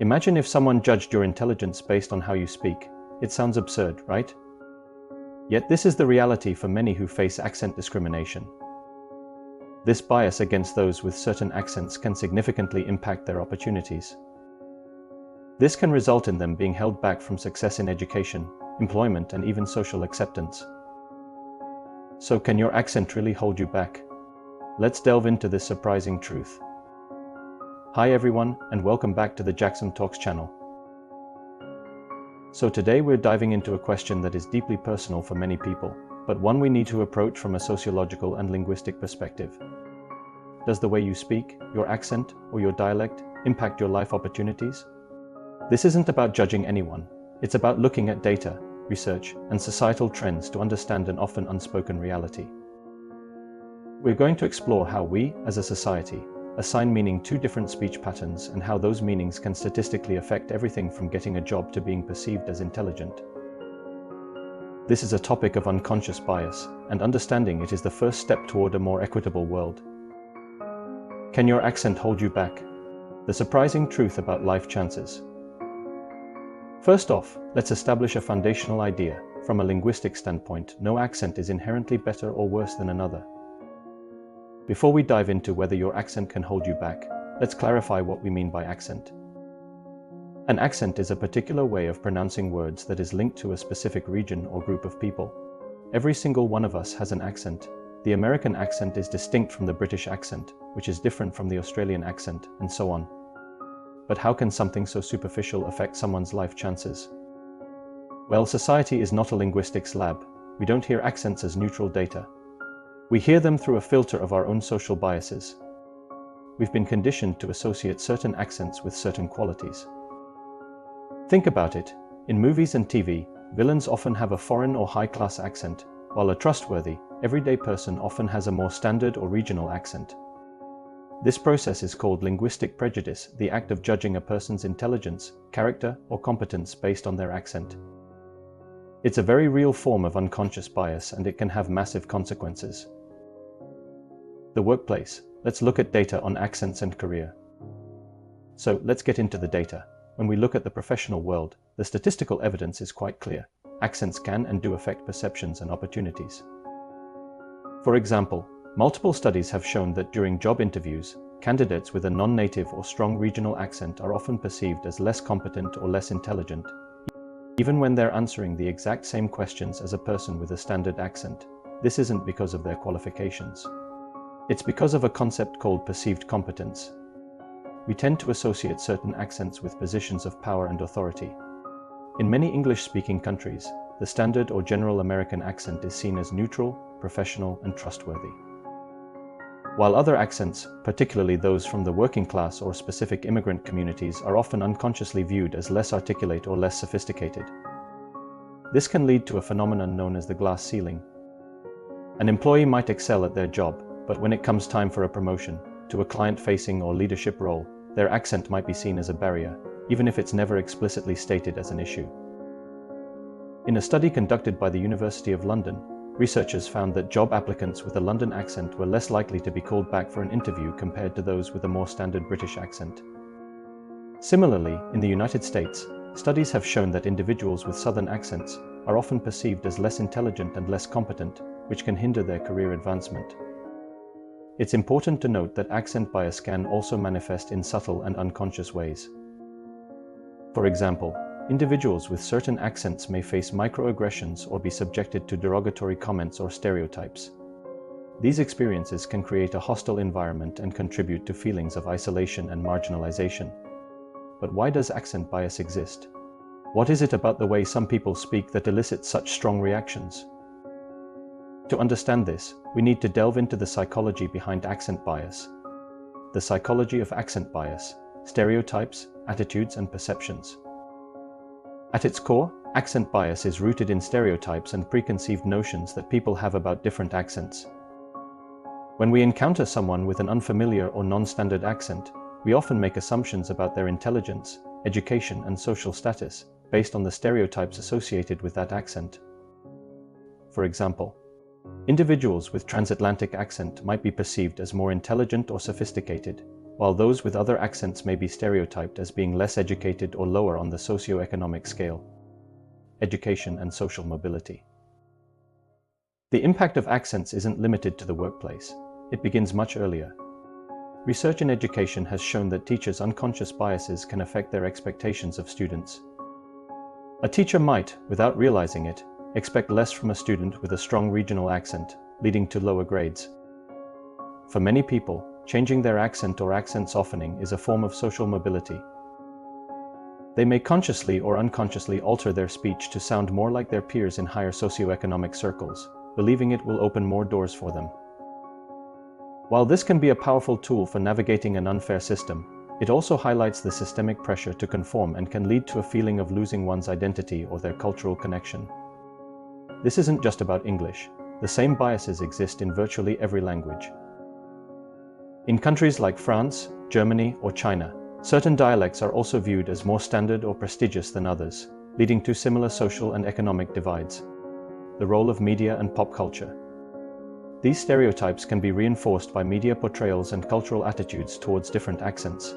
Imagine if someone judged your intelligence based on how you speak. It sounds absurd, right? Yet this is the reality for many who face accent discrimination. This bias against those with certain accents can significantly impact their opportunities. This can result in them being held back from success in education, employment, and even social acceptance. So can your accent really hold you back? Let's delve into this surprising truth. Hi everyone, and welcome back to the Jaxom Talks channel. So today we're diving into a question that is deeply personal for many people, but one we need to approach from a sociological and linguistic perspective. Does the way you speak, your accent, or your dialect impact your life opportunities? This isn't about judging anyone. It's about looking at data, research, and societal trends to understand an often unspoken reality. We're going to explore how we, as a society, assign meaning to different speech patterns and how those meanings can statistically affect everything from getting a job to being perceived as intelligent. This is a topic of unconscious bias, and understanding it is the first step toward a more equitable world. Can your accent hold you back? The surprising truth about life chances. First off, let's establish a foundational idea. From a linguistic standpoint, no accent is inherently better or worse than another. Before we dive into whether your accent can hold you back, let's clarify what we mean by accent. An accent is a particular way of pronouncing words that is linked to a specific region or group of people. Every single one of us has an accent. The American accent is distinct from the British accent, which is different from the Australian accent, and so on. But how can something so superficial affect someone's life chances? Well, society is not a linguistics lab. We don't hear accents as neutral data. We hear them through a filter of our own social biases. We've been conditioned to associate certain accents with certain qualities. Think about it. In movies and TV, villains often have a foreign or high-class accent, while a trustworthy, everyday person often has a more standard or regional accent. This process is called linguistic prejudice, the act of judging a person's intelligence, character, or competence based on their accent. It's a very real form of unconscious bias, and it can have massive consequences. The workplace. Let's look at data on accents and career. So let's get into the data. When we look at the professional world, the statistical evidence is quite clear. Accents can and do affect perceptions and opportunities. For example, multiple studies have shown that during job interviews, candidates with a non-native or strong regional accent are often perceived as less competent or less intelligent, even when they're answering the exact same questions as a person with a standard accent. This isn't because of their qualifications. It's because of a concept called perceived competence. We tend to associate certain accents with positions of power and authority. In many English-speaking countries, the standard or general American accent is seen as neutral, professional, and trustworthy. While other accents, particularly those from the working class or specific immigrant communities, are often unconsciously viewed as less articulate or less sophisticated. This can lead to a phenomenon known as the glass ceiling. An employee might excel at their job, but when it comes time for a promotion to a client-facing or leadership role, their accent might be seen as a barrier, even if it's never explicitly stated as an issue. In a study conducted by the University of London, researchers found that job applicants with a London accent were less likely to be called back for an interview compared to those with a more standard British accent. Similarly, in the United States, studies have shown that individuals with Southern accents are often perceived as less intelligent and less competent, which can hinder their career advancement. It's important to note that accent bias can also manifest in subtle and unconscious ways. For example, individuals with certain accents may face microaggressions or be subjected to derogatory comments or stereotypes. These experiences can create a hostile environment and contribute to feelings of isolation and marginalization. But why does accent bias exist? What is it about the way some people speak that elicits such strong reactions? To understand this, we need to delve into the psychology behind accent bias. The psychology of accent bias, stereotypes, attitudes, and perceptions. At its core, accent bias is rooted in stereotypes and preconceived notions that people have about different accents. When we encounter someone with an unfamiliar or non-standard accent, we often make assumptions about their intelligence, education, and social status based on the stereotypes associated with that accent. For example, individuals with transatlantic accent might be perceived as more intelligent or sophisticated, while those with other accents may be stereotyped as being less educated or lower on the socioeconomic scale. Education and social mobility. The impact of accents isn't limited to the workplace. It begins much earlier. Research in education has shown that teachers' unconscious biases can affect their expectations of students. A teacher might, without realizing it, expect less from a student with a strong regional accent, leading to lower grades. For many people, changing their accent or accent softening is a form of social mobility. They may consciously or unconsciously alter their speech to sound more like their peers in higher socioeconomic circles, believing it will open more doors for them. While this can be a powerful tool for navigating an unfair system, it also highlights the systemic pressure to conform and can lead to a feeling of losing one's identity or their cultural connection. This isn't just about English. The same biases exist in virtually every language. In countries like France, Germany, or China, certain dialects are also viewed as more standard or prestigious than others, leading to similar social and economic divides. The role of media and pop culture. These stereotypes can be reinforced by media portrayals and cultural attitudes towards different accents.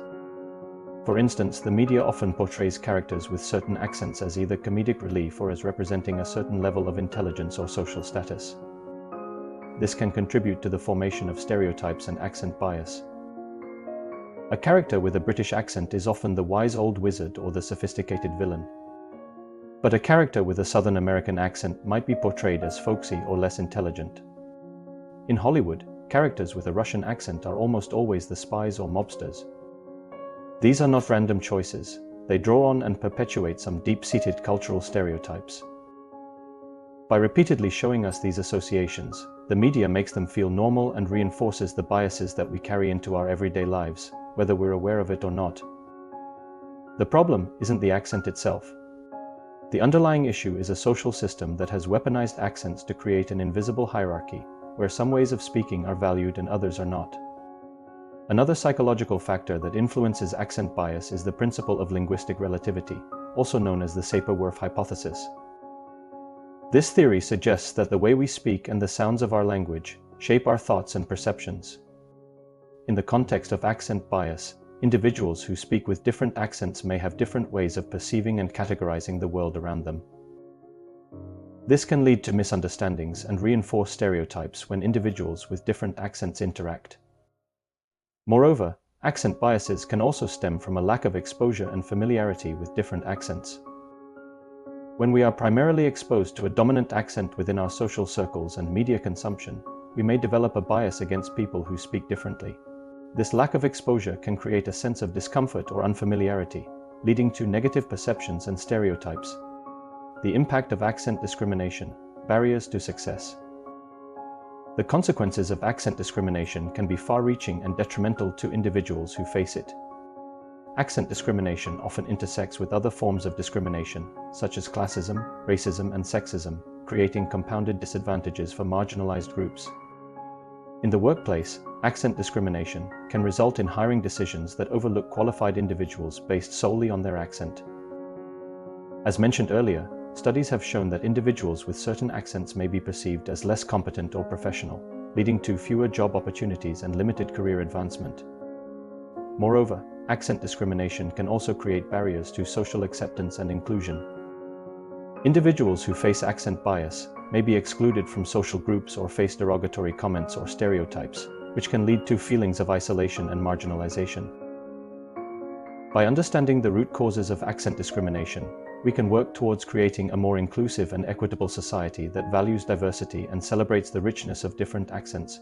For instance, the media often portrays characters with certain accents as either comedic relief or as representing a certain level of intelligence or social status. This can contribute to the formation of stereotypes and accent bias. A character with a British accent is often the wise old wizard or the sophisticated villain. But a character with a Southern American accent might be portrayed as folksy or less intelligent. In Hollywood, characters with a Russian accent are almost always the spies or mobsters. These are not random choices. They draw on and perpetuate some deep-seated cultural stereotypes. By repeatedly showing us these associations, the media makes them feel normal and reinforces the biases that we carry into our everyday lives, whether we're aware of it or not. The problem isn't the accent itself. The underlying issue is a social system that has weaponized accents to create an invisible hierarchy, where some ways of speaking are valued and others are not. Another psychological factor that influences accent bias is the principle of linguistic relativity, also known as the Sapir-Whorf hypothesis. This theory suggests that the way we speak and the sounds of our language shape our thoughts and perceptions. In the context of accent bias, individuals who speak with different accents may have different ways of perceiving and categorizing the world around them. This can lead to misunderstandings and reinforce stereotypes when individuals with different accents interact. Moreover, accent biases can also stem from a lack of exposure and familiarity with different accents. When we are primarily exposed to a dominant accent within our social circles and media consumption, we may develop a bias against people who speak differently. This lack of exposure can create a sense of discomfort or unfamiliarity, leading to negative perceptions and stereotypes. The impact of accent discrimination, barriers to success. The consequences of accent discrimination can be far-reaching and detrimental to individuals who face it. Accent discrimination often intersects with other forms of discrimination, such as classism, racism, and sexism, creating compounded disadvantages for marginalized groups. In the workplace, accent discrimination can result in hiring decisions that overlook qualified individuals based solely on their accent. As mentioned earlier, studies have shown that individuals with certain accents may be perceived as less competent or professional, leading to fewer job opportunities and limited career advancement. Moreover, accent discrimination can also create barriers to social acceptance and inclusion. Individuals who face accent bias may be excluded from social groups or face derogatory comments or stereotypes, which can lead to feelings of isolation and marginalization. By understanding the root causes of accent discrimination, we can work towards creating a more inclusive and equitable society that values diversity and celebrates the richness of different accents.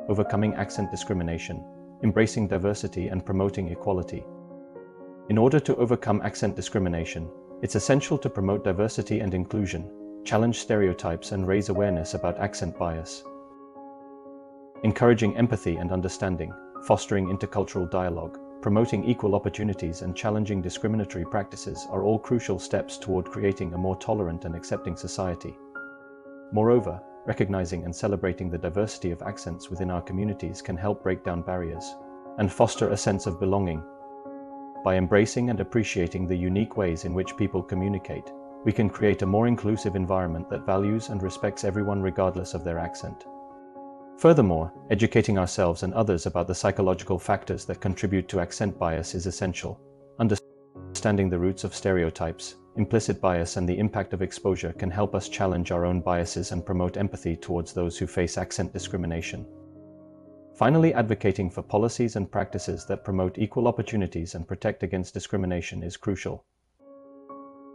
Overcoming accent discrimination, embracing diversity and promoting equality. In order to overcome accent discrimination, it's essential to promote diversity and inclusion, challenge stereotypes and raise awareness about accent bias. Encouraging empathy and understanding, fostering intercultural dialogue, promoting equal opportunities and challenging discriminatory practices are all crucial steps toward creating a more tolerant and accepting society. Moreover, recognizing and celebrating the diversity of accents within our communities can help break down barriers and foster a sense of belonging. By embracing and appreciating the unique ways in which people communicate, we can create a more inclusive environment that values and respects everyone regardless of their accent. Furthermore, educating ourselves and others about the psychological factors that contribute to accent bias is essential. Understanding the roots of stereotypes, implicit bias, and the impact of exposure can help us challenge our own biases and promote empathy towards those who face accent discrimination. Finally, advocating for policies and practices that promote equal opportunities and protect against discrimination is crucial.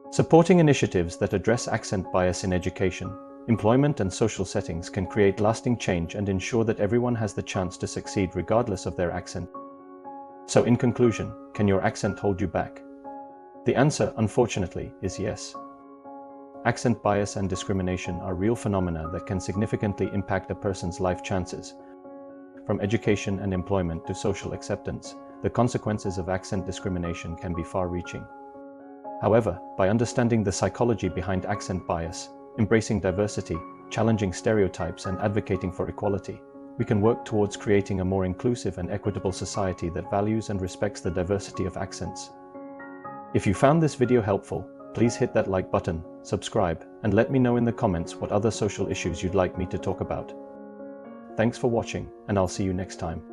Supporting initiatives that address accent bias in education, employment, and social settings can create lasting change and ensure that everyone has the chance to succeed regardless of their accent. So in conclusion, can your accent hold you back? The answer, unfortunately, is yes. Accent bias and discrimination are real phenomena that can significantly impact a person's life chances. From education and employment to social acceptance, the consequences of accent discrimination can be far-reaching. However, by understanding the psychology behind accent bias, embracing diversity, challenging stereotypes, and advocating for equality, we can work towards creating a more inclusive and equitable society that values and respects the diversity of accents. If you found this video helpful, please hit that like button, subscribe, and let me know in the comments what other social issues you'd like me to talk about. Thanks for watching, and I'll see you next time.